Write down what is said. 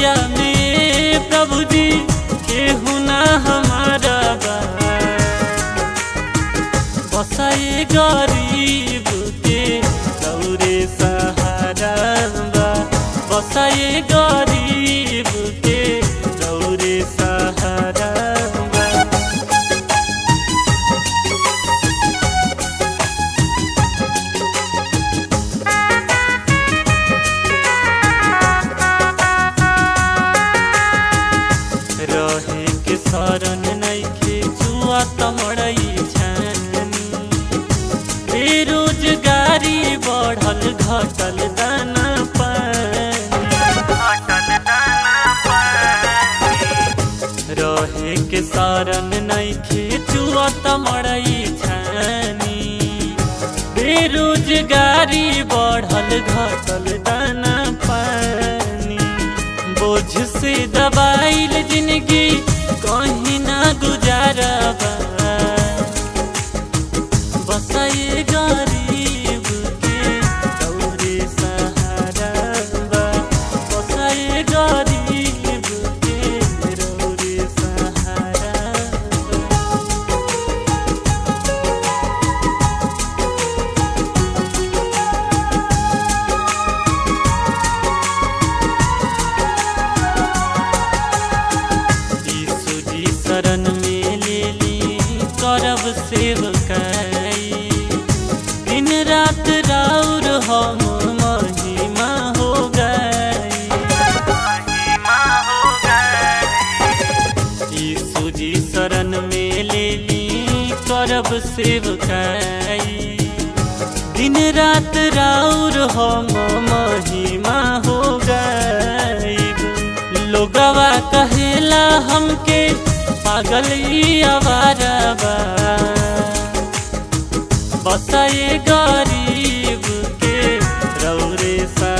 दुनिया में प्रभु जी केहू ना हमारा बा। बसाए गरीब के रौरे सहारा बा। बसाए गरीब के रौरे सहारा बा। रहे के शरण नइखे जुआ तमड़ई छानी। बेरोजगारी बढ़ल घटल दाना पानी। रहे के शरण नइखे जुआ तमड़ई छानी। बेरोजगारी बढ़ल घटल दाना पानी। बोझ से दबाइल जिंदगी कहीं ना गुजारा बा। बसाए गरीब के रौरे सहारा बा। बसाए गरीब के रौरे सहारा बा। शरण में ले ली करब सेवकाई। दिन रात राउर हम महिमा हो गई। यीशु जी शरण में ले ली करब सेवकाई। दिन रात राउर हम महिमा हो गई। लोगवा कहेला हमके पागल आवारा बा। बसाए गरीब के रौरे सा